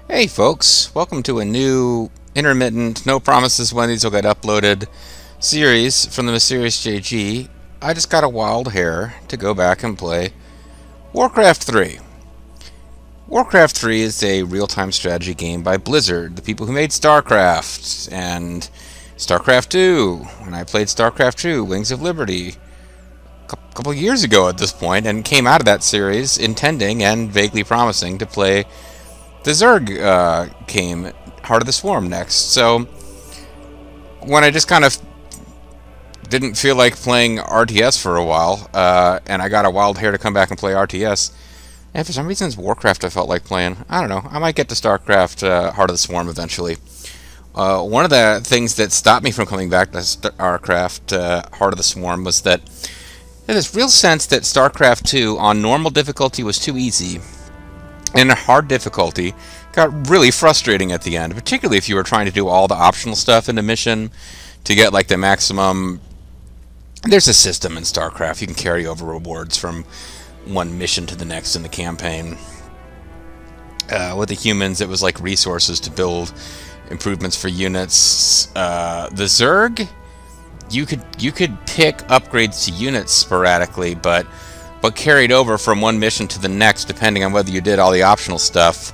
Hey folks, welcome to a new intermittent, no promises when these will get uploaded series from the Mysterious JG. I just got a wild hair to go back and play Warcraft 3. Warcraft 3 is a real-time strategy game by Blizzard, the people who made StarCraft and StarCraft 2. When I played StarCraft 2, Wings of Liberty, a couple of years ago at this point, and came out of that series intending and vaguely promising to play the Zerg came, Heart of the Swarm, next. So when I just kind of didn't feel like playing RTS for a while, and I got a wild hair to come back and play RTS, and for some reason it's Warcraft I felt like playing. I don't know. I might get to StarCraft Heart of the Swarm eventually. One of the things that stopped me from coming back to StarCraft Heart of the Swarm was that I had this real sense that StarCraft 2 on normal difficulty was too easy. And hard difficulty got really frustrating at the end, particularly if you were trying to do all the optional stuff in a mission to get like the maximum. There's a system in StarCraft. You can carry over rewards from one mission to the next in the campaign. With the humans, it was like resources to build improvements for units. The Zerg, you could pick upgrades to units sporadically, but carried over from one mission to the next, depending on whether you did all the optional stuff,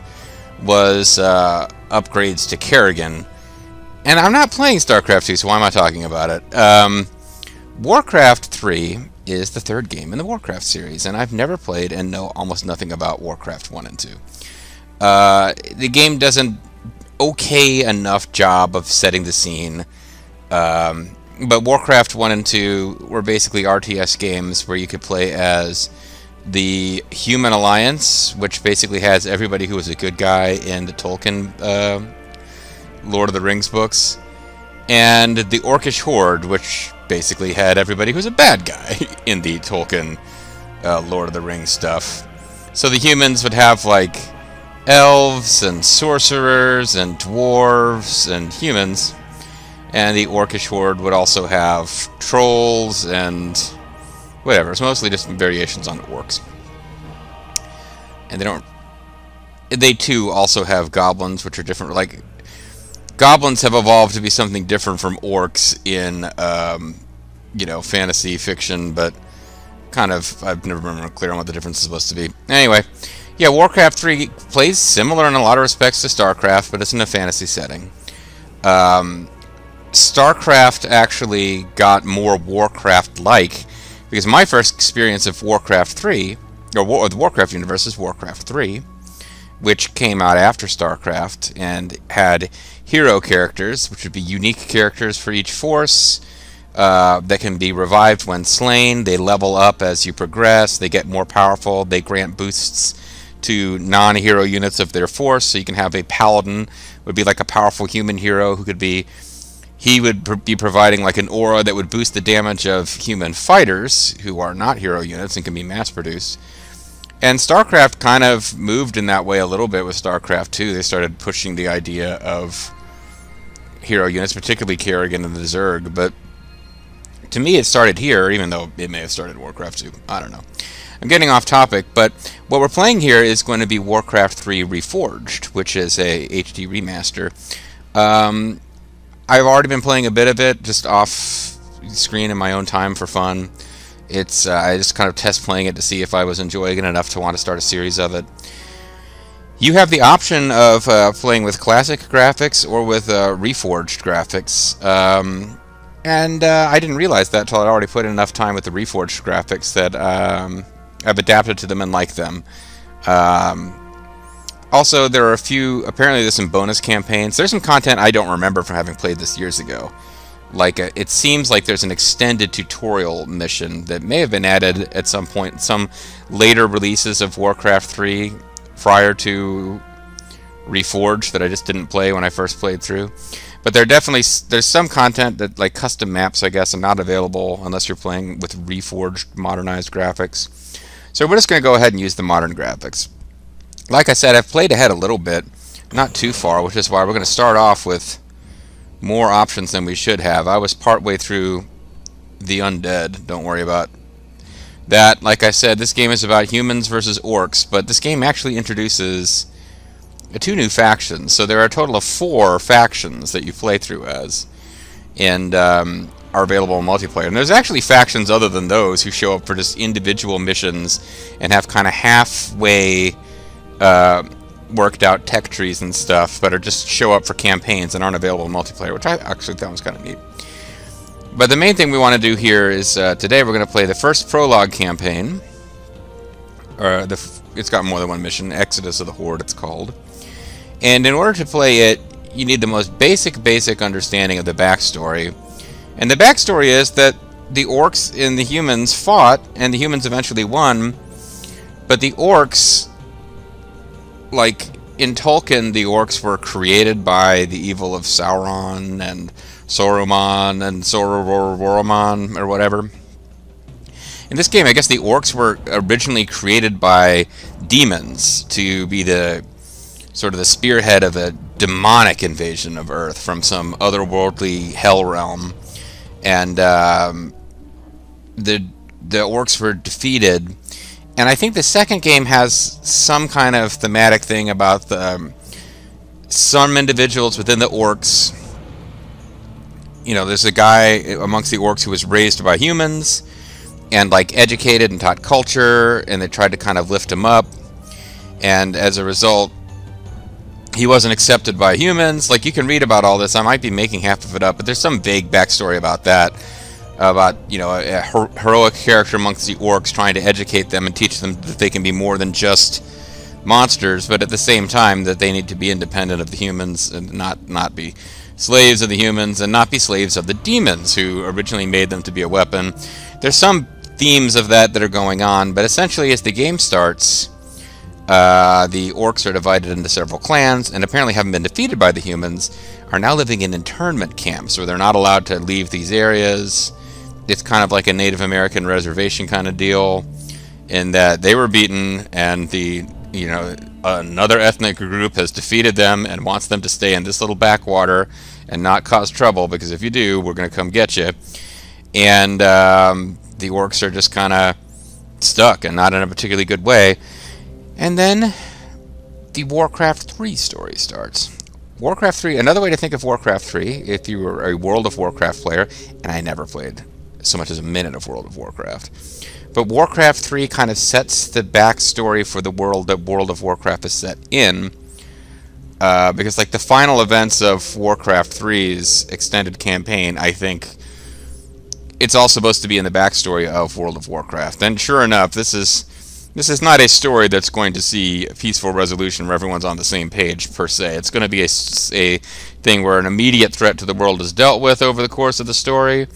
was upgrades to Kerrigan. And I'm not playing StarCraft 2, so why am I talking about it? Warcraft 3 is the third game in the Warcraft series, and I've never played and know almost nothing about Warcraft 1 and 2. The game does an okay enough job of setting the scene. But Warcraft 1 and 2 were basically RTS games where you could play as the Human Alliance, which basically has everybody who was a good guy in the Tolkien Lord of the Rings books, and the Orcish Horde, which basically had everybody who was a bad guy in the Tolkien Lord of the Rings stuff. So the humans would have like elves and sorcerers and dwarves and humans. And the Orcish Horde would also have trolls and whatever. It's mostly just variations on orcs. And they too also have goblins, which are different. Like, goblins have evolved to be something different from orcs in, fantasy fiction, but kind of, I've never been clear on what the difference is supposed to be. Anyway, yeah, Warcraft 3 plays similar in a lot of respects to StarCraft, but it's in a fantasy setting. StarCraft actually got more Warcraft-like, because my first experience of Warcraft 3, or the Warcraft universe, is Warcraft 3, which came out after StarCraft, and had hero characters, which would be unique characters for each force, that can be revived when slain. They level up as you progress, they get more powerful, they grant boosts to non-hero units of their force, so you can have a paladin, would be like a powerful human hero who could be... He would be providing like an aura that would boost the damage of human fighters who are not hero units and can be mass-produced. And StarCraft kind of moved in that way a little bit with StarCraft 2. They started pushing the idea of hero units, particularly Kerrigan and the Zerg. But to me, it started here, even though it may have started Warcraft 2. I don't know. I'm getting off topic, but what we're playing here is going to be Warcraft 3 Reforged, which is a HD remaster. I've already been playing a bit of it, just off screen in my own time for fun. It's I just kind of test playing it to see if I was enjoying it enough to want to start a series of it. You have the option of playing with classic graphics or with Reforged graphics. And I didn't realize that until I'd already put in enough time with the Reforged graphics that I've adapted to them and like them. Also, there are a few, apparently there's some bonus campaigns. There's some content I don't remember from having played this years ago. Like, it seems like there's an extended tutorial mission that may have been added at some point in some later releases of Warcraft 3 prior to Reforged that I just didn't play when I first played through. But there's some content that, like custom maps, I guess, are not available unless you're playing with Reforged modernized graphics. So we're just going to go ahead and use the modern graphics. Like I said, I've played ahead a little bit, not too far, which is why we're going to start off with more options than we should have. I was partway through the Undead, don't worry about that. Like I said, this game is about humans versus orcs, but this game actually introduces two new factions. So there are a total of 4 factions that you play through as, and are available in multiplayer. And there's actually factions other than those who show up for just individual missions and have kind of halfway worked out tech trees and stuff, but are just show up for campaigns and aren't available in multiplayer, which I actually thought was kind of neat. But the main thing we want to do here is today we're going to play the first Prologue Campaign. It's got more than one mission, Exodus of the Horde it's called. And in order to play it, you need the most basic understanding of the backstory. And the backstory is that the orcs and the humans fought, and the humans eventually won, but the orcs, like in Tolkien, the orcs were created by the evil of Sauron and Saruman and Sauron or whatever. In this game, I guess the orcs were originally created by demons to be the sort of the spearhead of a demonic invasion of Earth from some otherworldly hell realm, and the orcs were defeated. And I think the second game has some kind of thematic thing about some individuals within the orcs. You know, there's a guy amongst the orcs who was raised by humans and like educated and taught culture, and they tried to kind of lift him up, and as a result he wasn't accepted by humans. Like, you can read about all this. I might be making half of it up, but there's some vague backstory about that, about, you know, a heroic character amongst the orcs trying to educate them and teach them that they can be more than just monsters, but at the same time that they need to be independent of the humans and not be slaves of the humans and not be slaves of the demons who originally made them to be a weapon. There's some themes of that are going on, but essentially as the game starts, the orcs are divided into several clans, and apparently having been defeated by the humans, are now living in internment camps where they're not allowed to leave these areas. It's kind of like a Native American reservation kind of deal, in that they were beaten, and another ethnic group has defeated them and wants them to stay in this little backwater and not cause trouble, because if you do, we're going to come get you. And the orcs are just kind of stuck, and not in a particularly good way. And then the Warcraft 3 story starts. Warcraft 3, another way to think of Warcraft 3, if you were a World of Warcraft player, and I never played so much as a minute of World of Warcraft, but Warcraft 3 kind of sets the backstory for the world that World of Warcraft is set in, because like the final events of Warcraft 3's extended campaign, I think it's all supposed to be in the backstory of World of Warcraft. And sure enough, this is not a story that's going to see a peaceful resolution where everyone's on the same page, per se. It's going to be a thing where an immediate threat to the world is dealt with over the course of the story,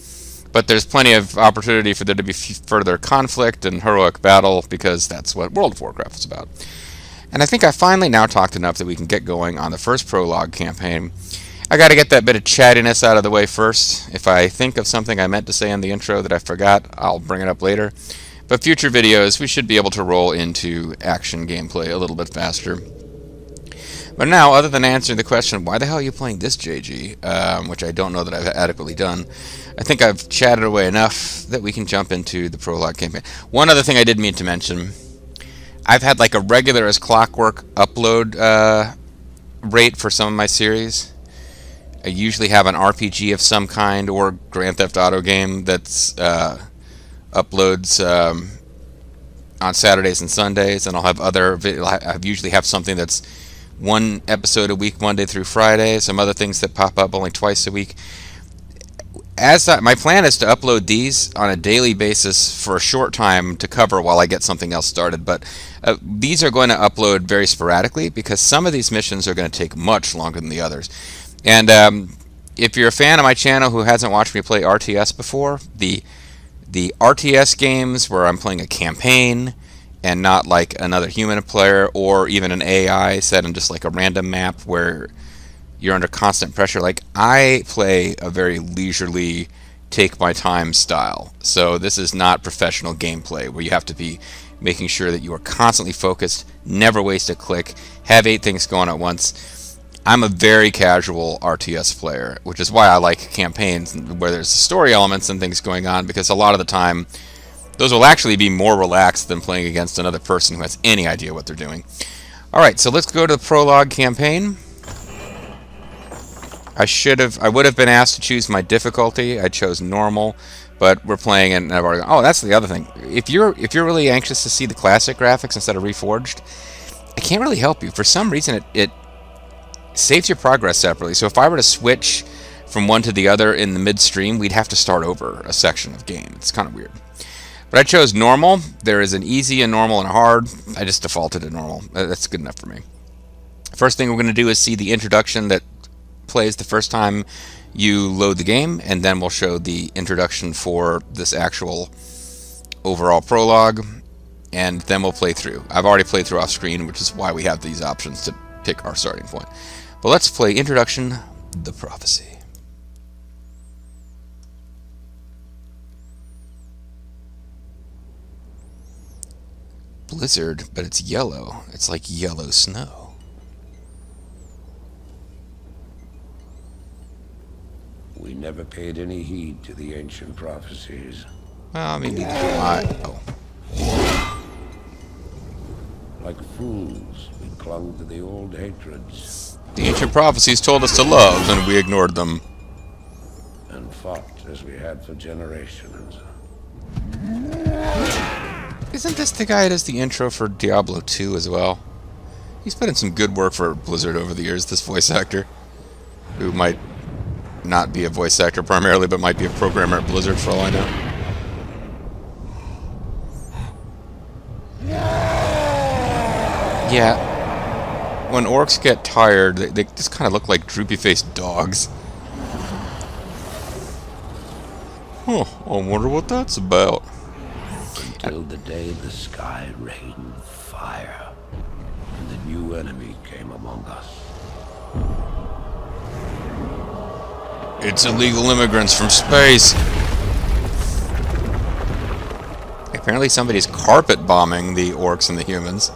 but there's plenty of opportunity for there to be further conflict and heroic battle, because that's what World of Warcraft is about. And I think I finally now talked enough that we can get going on the first Prologue campaign. I got to get that bit of chattiness out of the way first. If I think of something I meant to say in the intro that I forgot, I'll bring it up later. But future videos, we should be able to roll into action gameplay a little bit faster. But now, other than answering the question, why the hell are you playing this, JG? Which I don't know that I've adequately done. I think I've chatted away enough that we can jump into the Prologue campaign. One other thing I did mean to mention, I've had like a regular as clockwork upload rate for some of my series. I usually have an RPG of some kind or Grand Theft Auto game that's uploads on Saturdays and Sundays, and I'll have I usually have something that's one episode a week, Monday through Friday, some other things that pop up only twice a week. My plan is to upload these on a daily basis for a short time to cover while I get something else started, but these are going to upload very sporadically, because some of these missions are going to take much longer than the others. And if you're a fan of my channel who hasn't watched me play RTS before, the RTS games where I'm playing a campaign and not like another human player, or even an AI set in just like a random map where you're under constant pressure, like I play a very leisurely, take my time style. So this is not professional gameplay where you have to be making sure that you are constantly focused, never waste a click, have 8 things going at once. I'm a very casual RTS player, which is why I like campaigns where there's story elements and things going on, because a lot of the time those will actually be more relaxed than playing against another person who has any idea what they're doing. Alright, so let's go to the Prologue Campaign. I would have been asked to choose my difficulty. I chose normal, but we're playing it and I've already... Oh, that's the other thing. If you're really anxious to see the classic graphics instead of Reforged, I can't really help you. For some reason, it saves your progress separately. So if I were to switch from one to the other in the midstream, we'd have to start over a section of game. It's kind of weird. But I chose normal. There is an easy, a normal, and a hard. I just defaulted to normal. That's good enough for me. First thing we're going to do is see the introduction that plays the first time you load the game, and then we'll show the introduction for this actual overall prologue, and then we'll play through. I've already played through off screen, which is why we have these options to pick our starting point. But let's play Introduction, The Prophecy. Blizzard, but it's yellow. It's like yellow snow. We never paid any heed to the ancient prophecies. Well, maybe oh. Like fools, we clung to the old hatreds. The ancient prophecies told us to love, and we ignored them. And fought as we had for generations. Isn't this the guy who does the intro for Diablo 2 as well? He's put in some good work for Blizzard over the years, this voice actor. Who might not be a voice actor primarily, but might be a programmer at Blizzard for all I know. Yeah. When orcs get tired, they just kind of look like droopy-faced dogs. Huh, I wonder what that's about. Until the day the sky rained fire, and the new enemy came among us. It's illegal immigrants from space. Apparently somebody's carpet bombing the orcs and the humans.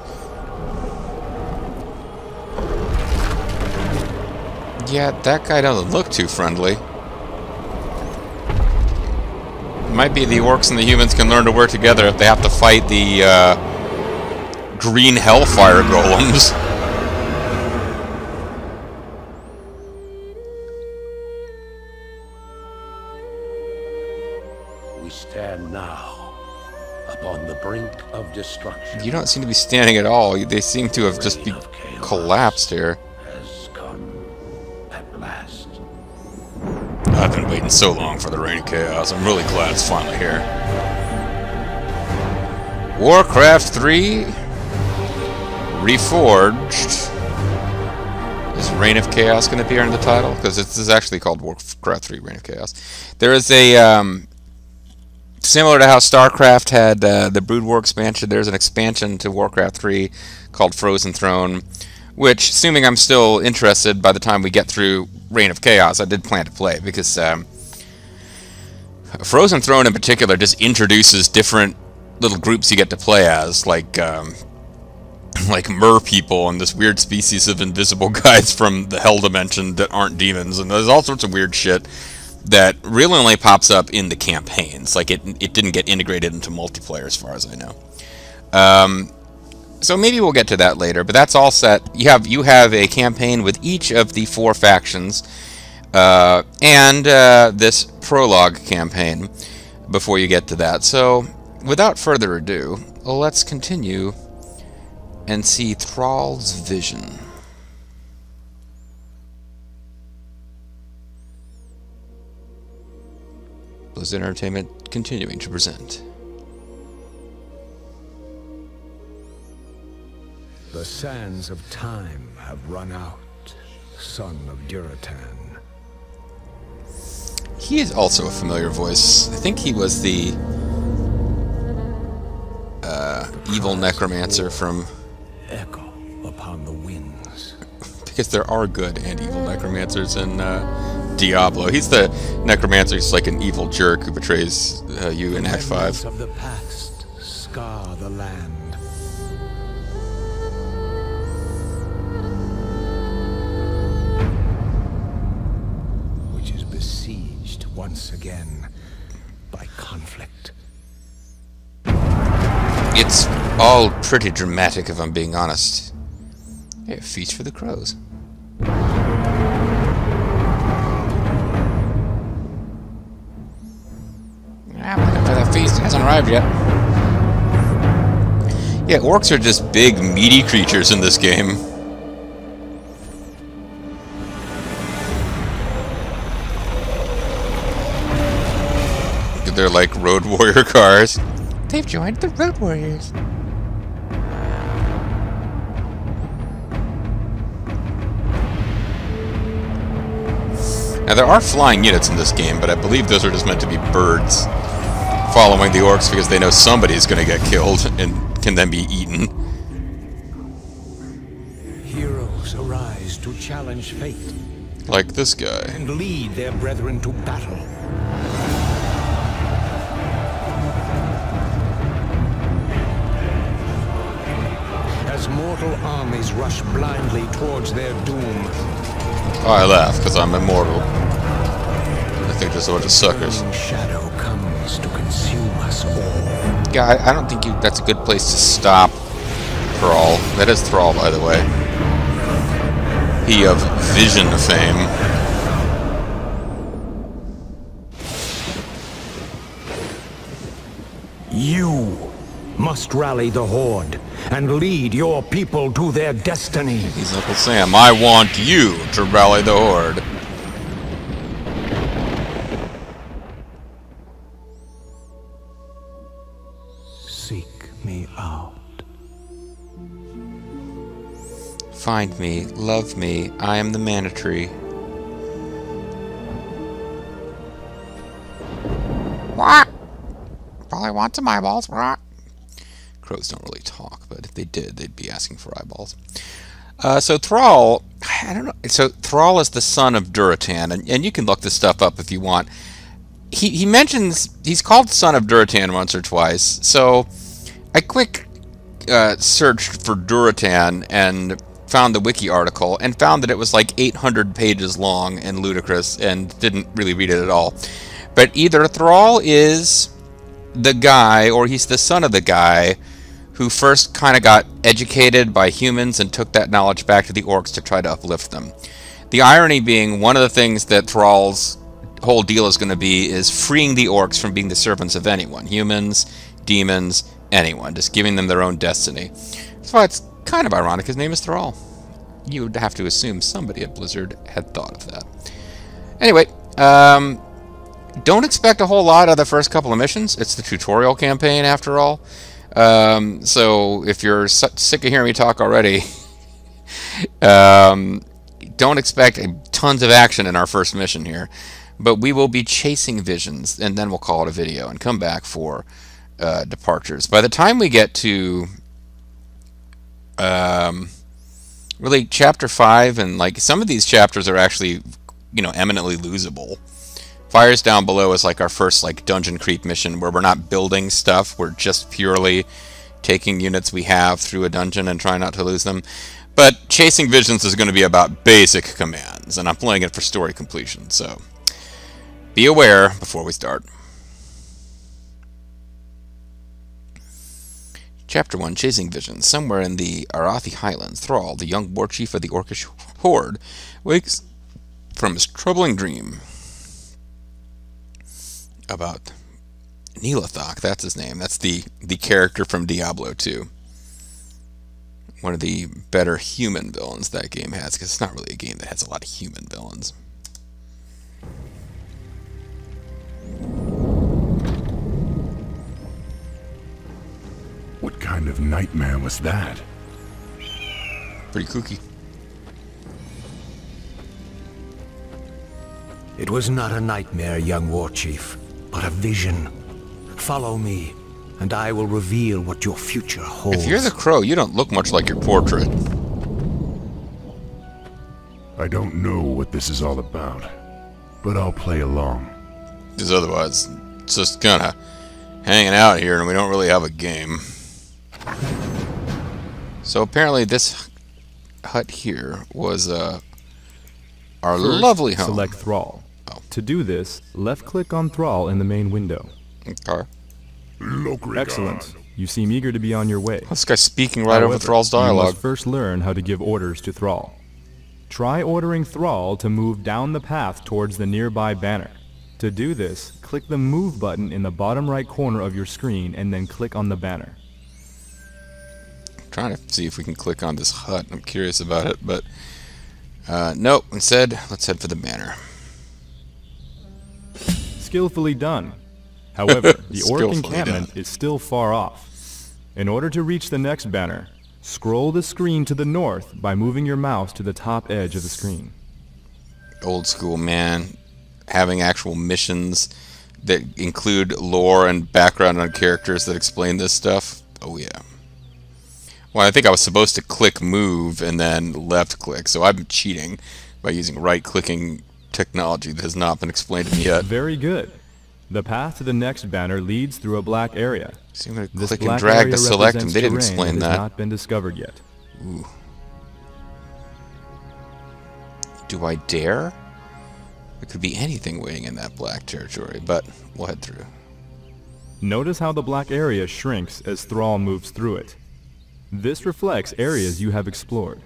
Yeah, that guy doesn't look too friendly. It might be the orcs and the humans can learn to work together if they have to fight the green hellfire golems. We stand now upon the brink of destruction. You don't seem to be standing at all. They seem to have just collapsed here. Has come at last. I've been waiting so long for the Reign of Chaos. I'm really glad it's finally here. Warcraft 3 Reforged. Is Reign of Chaos going to appear in the title? Because this is actually called Warcraft 3 Reign of Chaos. There is a... similar to how StarCraft had the Brood War expansion, there's an expansion to Warcraft 3 called Frozen Throne, which, assuming I'm still interested by the time we get through Reign of Chaos, I did plan to play, because Frozen Throne in particular just introduces different little groups you get to play as, like mer people and this weird species of invisible guys from the Hell Dimension that aren't demons, and there's all sorts of weird shit that really only pops up in the campaigns. Like, it didn't get integrated into multiplayer as far as I know. So maybe we'll get to that later, but that's all set. You have a campaign with each of the 4 factions, and this prologue campaign before you get to that. So, without further ado, let's continue and see Thrall's vision. Blizzard Entertainment continuing to present. The sands of time have run out, son of Duratan. He is also a familiar voice. I think he was the evil necromancer from... Echo upon the winds. Because there are good and evil necromancers in Diablo. He's the necromancer. He's like an evil jerk who betrays you in Act 5. Of the past scar the land. Which is besieged once again by conflict. It's all pretty dramatic, if I'm being honest. Hey, a feast for the crows. I'm looking for that feast. It hasn't arrived yet. Yeah, orcs are just big, meaty creatures in this game. They're like road warrior cars. They've joined the road warriors. Now there are flying units in this game, but I believe those are just meant to be birds following the orcs because they know somebody's going to get killed and can then be eaten. Heroes arise to challenge fate. Like this guy. And lead their brethren to battle. As mortal armies rush blindly towards their doom. Oh, I laugh because I'm immortal. I think there's a bunch of suckers. Shadow comes to consume us all. Yeah, I don't think that's a good place to stop Thrall. That is Thrall, by the way. He of Vision fame. You must rally the Horde and lead your people to their destiny. He's Uncle Sam. I want you to rally the Horde. Seek me out. Find me, love me, I am the Mana Tree. What? Probably want some eyeballs. What? Crows don't really talk, but if they did, they'd be asking for eyeballs. So Thrall, I don't know. So Thrall is the son of Duratan, and you can look this stuff up if you want. He mentions he's called son of Duratan once or twice. So I quick searched for Duratan and found the wiki article and found that it was like 800 pages long and ludicrous and didn't really read it at all. But either Thrall is the guy or he's the son of the guy who first kind of got educated by humans and took that knowledge back to the orcs to try to uplift them. The irony being one of the things that Thrall's whole deal is going to be is freeing the orcs from being the servants of anyone. Humans, demons, anyone. Just giving them their own destiny. That's why it's kind of ironic his name is Thrall. You would have to assume somebody at Blizzard had thought of that. Anyway, don't expect a whole lot of the first couple of missions. It's the tutorial campaign after all. So if you're sick of hearing me talk already, don't expect tons of action in our first mission here. But we will be chasing visions, and then we'll call it a video and come back for departures. By the time we get to really chapter 5, and like some of these chapters are actually, you know, eminently losable. Fires Down Below is like our first like dungeon creep mission where we're not building stuff, we're just purely taking units we have through a dungeon and trying not to lose them. But Chasing Visions is going to be about basic commands, and I'm playing it for story completion, so be aware before we start. Chapter 1, Chasing Visions. Somewhere in the Arathi Highlands, Thrall, the young warchief of the Orcish Horde, wakes from his troubling dream about Nilathak. That's his name. That's the character from Diablo 2. One of the better human villains that game has, because it's not really a game that has a lot of human villains. What kind of nightmare was that? Pretty kooky. It was not a nightmare, young Warchief, but a vision. Follow me, and I will reveal what your future holds. If you're the crow, you don't look much like your portrait. I don't know what this is all about, but I'll play along. Because otherwise, it's just kind of hanging out here and we don't really have a game. So apparently this hut here was our First, lovely home. Select Thrall. Oh. To do this, left-click on Thrall in the main window. Okay. Excellent. You seem eager to be on your way. This guy's speaking right over However, Thrall's you dialogue. must first learn how to give orders to Thrall. Try ordering Thrall to move down the path towards the nearby banner. To do this, click the Move button in the bottom right corner of your screen and then click on the banner. I'm trying to see if we can click on this hut. I'm curious about it, but nope. Instead, let's head for the banner. Skillfully done. However, the orc Skillfully encampment is still far off. In order to reach the next banner, scroll the screen to the north by moving your mouse to the top edge of the screen. Old school, man. Having actual missions that include lore and background on characters that explain this stuff. Oh yeah. Well, I think I was supposed to click move and then left click, so I'm cheating by using right clicking technology that has not been explained to me yet. Very good. The path to the next banner leads through a black area. So I'm going to This click and black drag area to select them. represents They didn't terrain explain that has that. not been discovered yet. Ooh. Do I dare? There could be anything waiting in that black territory, but we'll head through. Notice how the black area shrinks as Thrall moves through it. This reflects areas you have explored.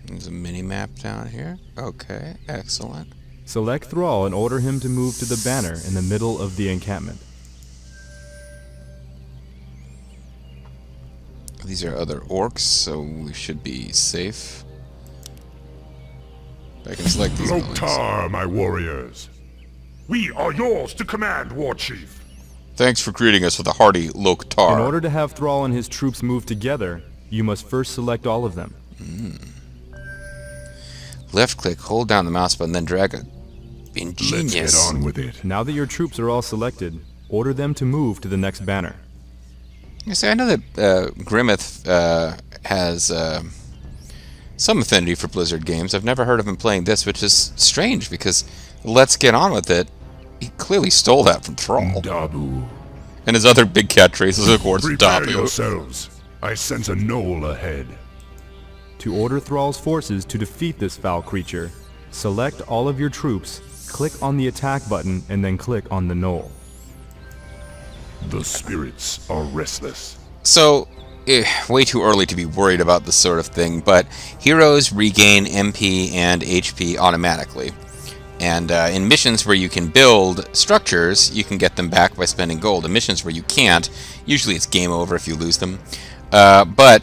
There's a mini-map down here. Okay, excellent. Select Thrall and order him to move to the banner in the middle of the encampment. These are other orcs, so we should be safe. I can select these buildings. Loktar, my warriors. We are yours to command, Warchief. Thanks for greeting us with a hearty Loktar. In order to have Thrall and his troops move together, you must first select all of them. Left click, hold down the mouse button, then drag a ingenious. Let's get on with it. Now that your troops are all selected, order them to move to the next banner. You see, I know that Grimmeth has some affinity for Blizzard games. I've never heard of him playing this, which is strange because Let's Get On With It, he clearly stole that from Thrall. Dabu. And his other big catchphrases, of course, Prepare Dabu. yourselves. I sense a knoll ahead. To order Thrall's forces to defeat this foul creature, select all of your troops, click on the attack button, and then click on the knoll. The spirits are restless. So, way too early to be worried about this sort of thing, but heroes regain MP and HP automatically. And in missions where you can build structures, you can get them back by spending gold. In missions where you can't, usually it's game over if you lose them. But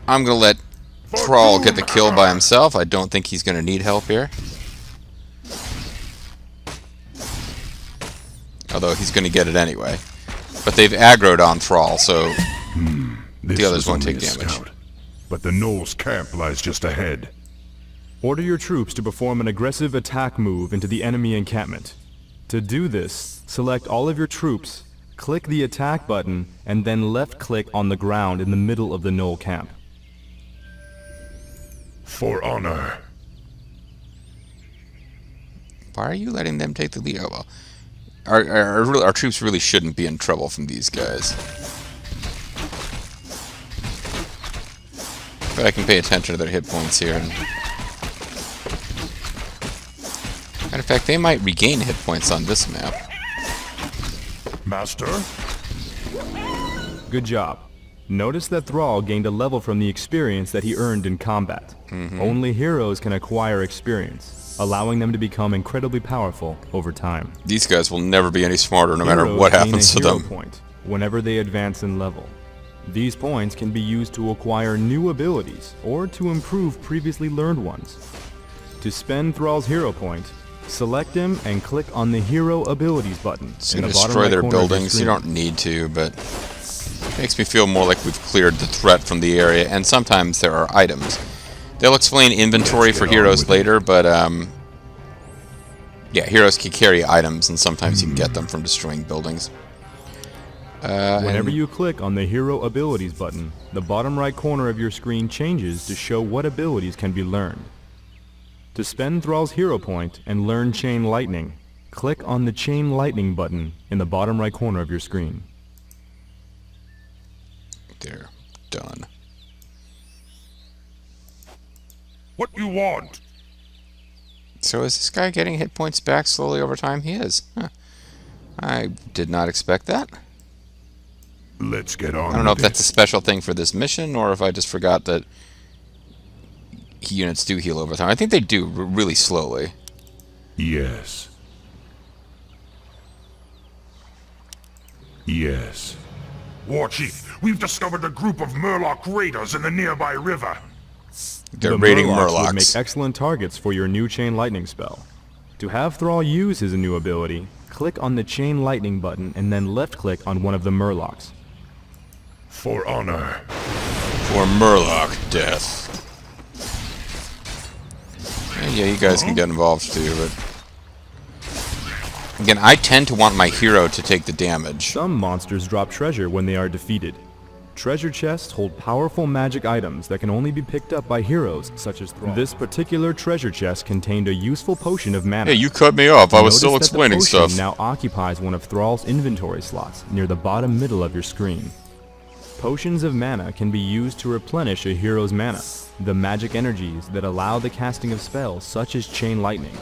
I'm going to let Thrall get the kill by himself. I don't think he's going to need help here. Although he's going to get it anyway. But they've aggroed on Thrall, so the others won't take damage. Scout, but the knoll's camp lies just ahead. Order your troops to perform an aggressive attack move into the enemy encampment. To do this, select all of your troops, click the attack button, and then left-click on the ground in the middle of the knoll camp. For honor. Why are you letting them take the lead? Oh, well. Our troops really shouldn't be in trouble from these guys. But I can pay attention to their hit points here. And matter of fact, they might regain hit points on this map. Master? Good job. Notice that Thrall gained a level from the experience that he earned in combat. Only heroes can acquire experience, allowing them to become incredibly powerful over time. These guys will never be any smarter no matter what happens to Heroes gain a hero them. point whenever they advance in level. These points can be used to acquire new abilities or to improve previously learned ones. To spend Thrall's hero point, select him and click on the Hero Abilities button. It's in going the to bottom destroy right their corner of your buildings. You screen. don't need to, but it makes me feel more like we've cleared the threat from the area, and sometimes there are items. They'll explain inventory for heroes later, but yeah, heroes can carry items, and sometimes you can get them from destroying buildings. Whenever you click on the Hero Abilities button, the bottom right corner of your screen changes to show what abilities can be learned. To spend Thrall's hero point and learn Chain Lightning, click on the Chain Lightning button in the bottom right corner of your screen. They're done. What you want? So is this guy getting hit points back slowly over time? He is. Huh. I did not expect that. Let's get on. I don't know if that's a special thing for this mission, or if I just forgot that units do heal over time. I think they do really slowly. Yes. Yes. Warchief, we've discovered a group of Murloc raiders in the nearby river. They're raiding Murlocs would make Murlocs. excellent targets for your new Chain Lightning spell. To have Thrall use his new ability, click on the Chain Lightning button and then left-click on one of the Murlocs. For honor. For Murloc death. Yeah, you guys can get involved too, but... Again, I tend to want my hero to take the damage. Some monsters drop treasure when they are defeated. Treasure chests hold powerful magic items that can only be picked up by heroes such as Thrall. This particular treasure chest contained a useful potion of mana. Hey, you cut me off. I was still Notice that the explaining potion stuff. now occupies one of Thrall's inventory slots near the bottom middle of your screen. Potions of mana can be used to replenish a hero's mana, the magic energies that allow the casting of spells such as Chain Lightning.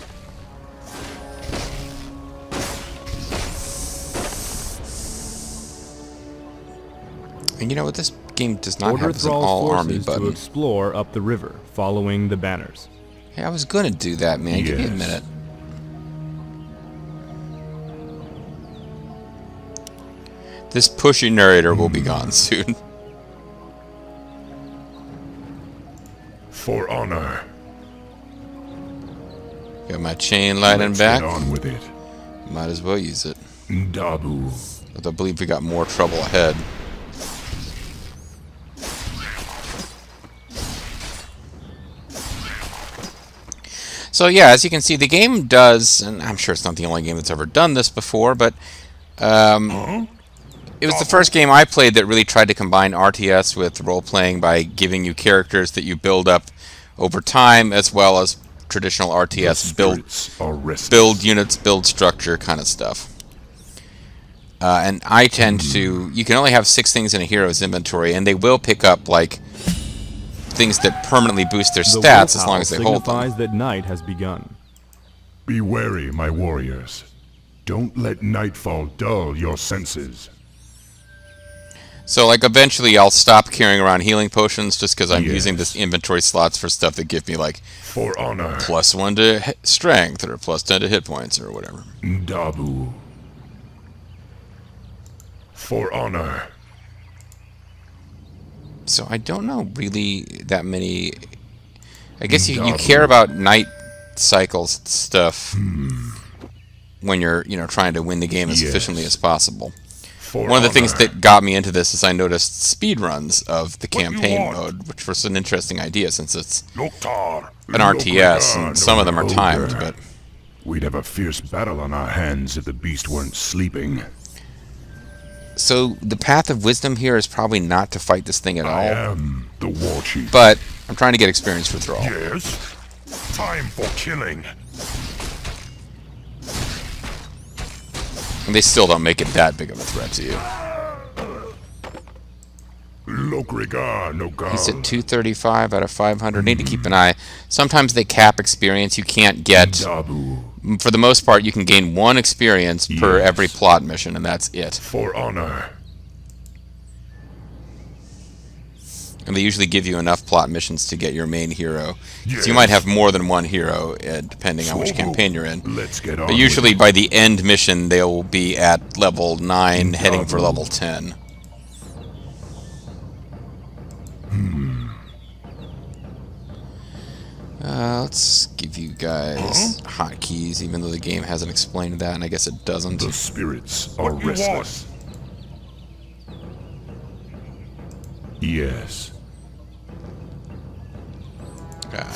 And you know what? This game does not Order have an Thrall's all-army forces to button. explore up the river, following the banners. Hey, I was gonna do that, man. Give me a Yes. minute. This pushy narrator will be gone soon. For honor. Got my chain lighting Let's back. get on with it. Might as well use it. Dabu. But I believe we got more trouble ahead. So yeah, as you can see, the game does, and I'm sure it's not the only game that's ever done this before, but it was the first game I played that really tried to combine RTS with role-playing by giving you characters that you build up over time, as well as traditional RTS build units, build structure kind of stuff. And I tend to, you can only have 6 things in a hero's inventory, and they will pick up like things that permanently boost their stats as long as they hold them. Signifies that night has begun. Be wary, my warriors. Don't let nightfall dull your senses. So, like, eventually I'll stop carrying around healing potions just because I'm using this inventory slots for stuff that give me, like, For honor. +1 to strength or +10 to hit points or whatever. Dabu. For honor. So I don't know really that many. I guess you care about night cycles stuff when you're trying to win the game as efficiently as possible. One of the things that got me into this is I noticed speed runs of the campaign mode, which was an interesting idea since it's an RTS and some of them are timed. But we'd have a fierce battle on our hands if the beast weren't sleeping. so the path of wisdom here is probably not to fight this thing at I all. am the Warchief. But I'm trying to get experience for Thrall. Yes? Time for killing. And they still don't make it that big of a threat to you. Lokrigar no god. He's at 235 out of 500. Need to keep an eye. Sometimes they cap experience. You can't get... Dabu. For the most part, you can gain 1 experience per every plot mission, and that's it. For honor. And they usually give you enough plot missions to get your main hero. So you might have more than 1 hero, depending on which campaign you're in. Let's get on. But usually by the end mission, they'll be at level 9, heading for level 10. Let's give you guys hotkeys, even though the game hasn't explained that, and I guess it doesn't. The spirits are What you restless. Yes.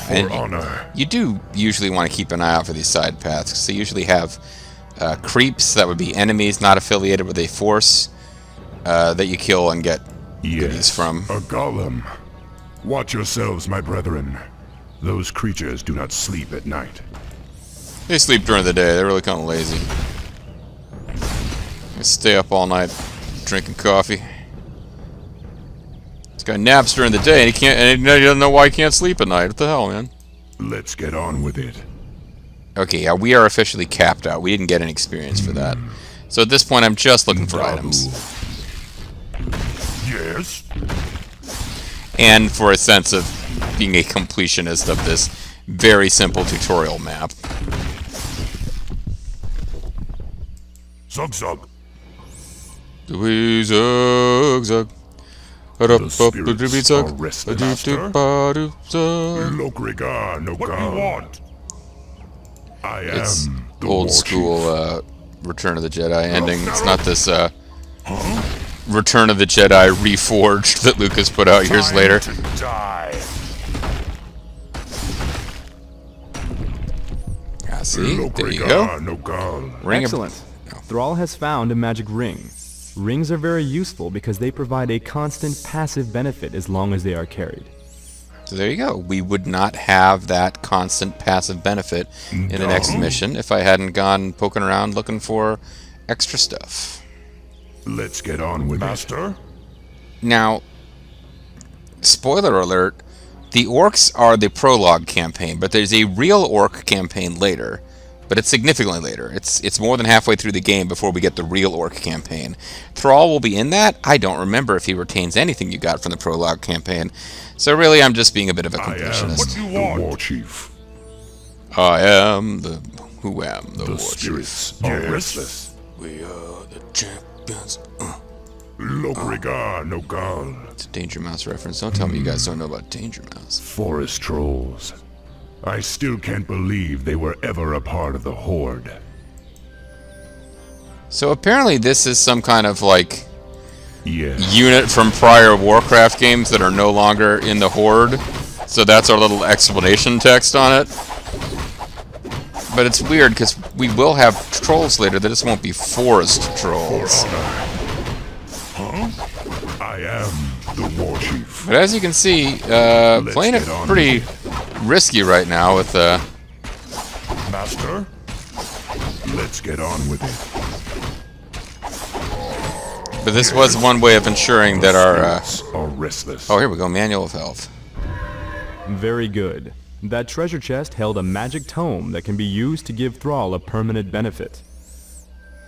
And For honor. you do usually want to keep an eye out for these side paths, because they usually have creeps that would be enemies not affiliated with a force that you kill and get goodies from. A golem. Watch yourselves, my brethren. Those creatures do not sleep at night. They sleep during the day. They're really kind of lazy. They stay up all night drinking coffee. This guy naps during the day and he doesn't know why he can't sleep at night. What the hell, man? Let's get on with it. Okay, yeah, we are officially capped out. We didn't get any experience for that. So at this point, I'm just looking for items. Yes? And for a sense of being a completionist of this very simple tutorial map. Zug Zug. Zug zug. The spirits are restless, Master. Lokrigar no What do you want? I It's am the old Warchief. school Return of the Jedi ending. It's not this Return of the Jedi Reforged that Lucas put out years Time later. to die. Ah, see? There you Lokrigar go. no gal. Ring of- Excellent. Thrall has found a magic ring. Rings are very useful because they provide a constant passive benefit as long as they are carried. So there you go. We would not have that constant passive benefit in the next mission if I hadn't gone poking around looking for extra stuff. Let's get on with Master? Now, spoiler alert, the orcs are the prologue campaign, but there's a real orc campaign later. But it's significantly later. It's more than halfway through the game before we get the real orc campaign. Thrall will be in that. I don't remember if he retains anything you got from the prologue campaign. So really, I'm just being a bit of a I am completionist. the Warchief. I am the The Warchief. spirits are restless. We are the champions. Lokrigar no gal. It's a Danger Mouse reference. Don't tell me you guys don't know about Danger Mouse. Forest trolls. I still can't believe they were ever a part of the Horde. So apparently this is some kind of like Yes. unit from prior Warcraft games that are no longer in the Horde. So that's our little explanation text on it. But it's weird because we will have trolls later. They just won't be forest trolls. I am the Warchief. But as you can see, playing it get on pretty risky right now with Master? Let's get on with it. but this was one way of ensuring that our Spirits are restless. oh, here we go, Manual of Health. Very good. That treasure chest held a magic tome that can be used to give Thrall a permanent benefit.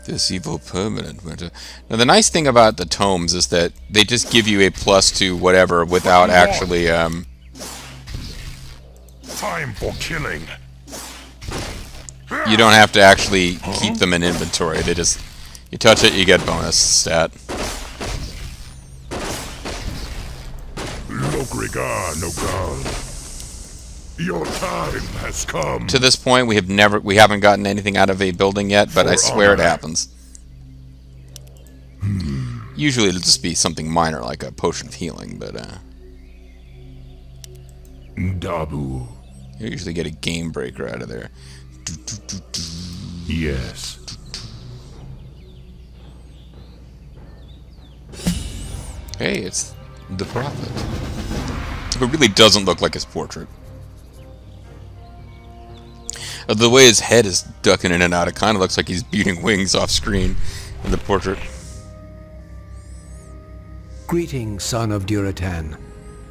This evil permanent winter. Now the nice thing about the tomes is that they just give you a plus to whatever without actually Time for killing. you don't have to actually keep them in inventory. They just you touch it, you get bonus stat. Lokrigar no gal. Your time has come. To this point, we haven't gotten anything out of a building yet, but I For swear it honor. happens. Usually it'll just be something minor like a potion of healing, but Dabu. you usually get a game breaker out of there. Yes. Hey, it's the Prophet. It really doesn't look like his portrait. The way his head is ducking in and out, it kind of looks like he's beating wings off screen in the portrait. Greetings, son of Duratan.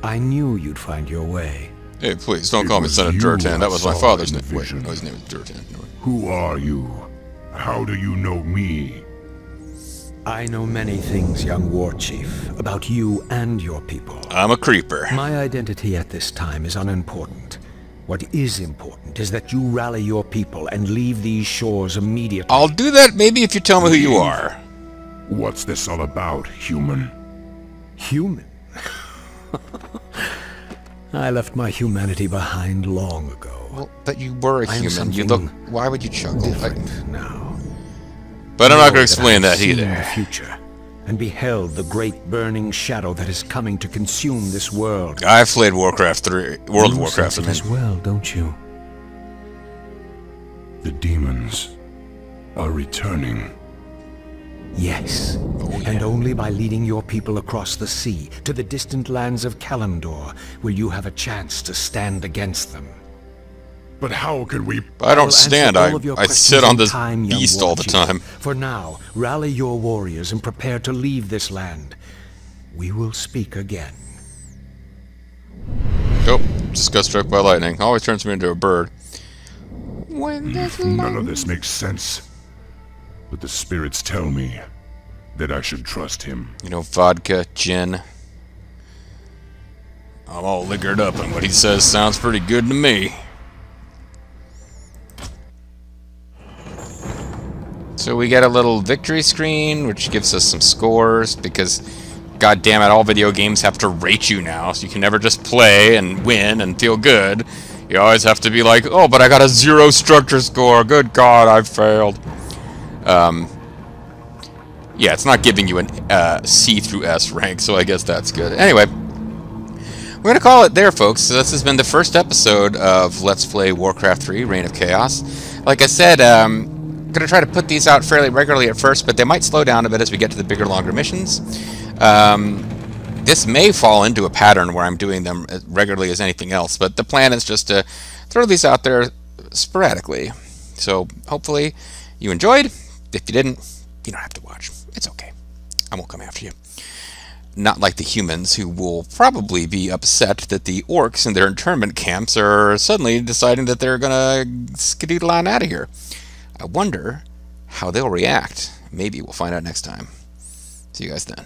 I knew you'd find your way. Hey, please, don't It call me was son of you Duratan. I That was my saw father's in name. the Wait, vision. no, his name is Duratan. No. Who are you? How do you know me? I know many things, young Warchief, about you and your people. I'm a creeper. My identity at this time is unimportant. What is important is that you rally your people and leave these shores immediately. I'll do that maybe if you tell me who you are. What's this all about, human? Human? I left my humanity behind long ago. Well, but you were a I am human. You something look. Why would you chuckle? Different now. But I'm not going to Know explain I've that seen either. the future and beheld the great burning shadow that is coming to consume this world. I've played Warcraft 3, World of You Warcraft. sense it as well, don't you? The demons are returning. Yes, and only by leading your people across the sea to the distant lands of Kalimdor will you have a chance to stand against them. But how can we... I don't I'll answer stand. all of your I questions sit on in this time, young beast all the Warchief. time. For now, rally your warriors and prepare to leave this land. We will speak again. Oh, just got struck by lightning. Always turns me into a bird. When there's None of this makes sense. but the spirits tell me that I should trust him. You know, vodka, gin. I'm all liquored up, and what he says sounds pretty good to me. So we get a little victory screen, which gives us some scores, because, god damn it, all video games have to rate you now, so you can never just play and win and feel good. You always have to be like, oh, but I got a 0 structure score, good god, I failed. Yeah, it's not giving you an C through S rank, so I guess that's good. Anyway, we're going to call it there, folks. So this has been the first episode of Let's Play Warcraft 3, Reign of Chaos. Like I said, I'm going to try to put these out fairly regularly at first, but they might slow down a bit as we get to the bigger, longer missions. This may fall into a pattern where I'm doing them as regularly as anything else, but the plan is just to throw these out there sporadically. So hopefully you enjoyed. If you didn't, you don't have to watch. It's okay. I won't come after you. Not like the humans, who will probably be upset that the orcs in their internment camps are suddenly deciding that they're gonna skedaddle on out of here. I wonder how they'll react. Maybe we'll find out next time. See you guys then.